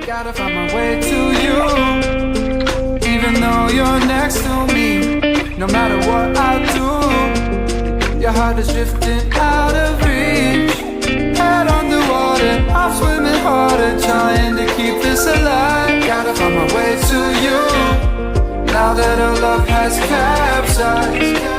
Gotta find my way to you, even though you're next to me. No matter what I do, your heart is drifting out of reach. Head underwater, I'm swimming harder, trying to keep this alive. Gotta find my way to you, now that our love has capsized.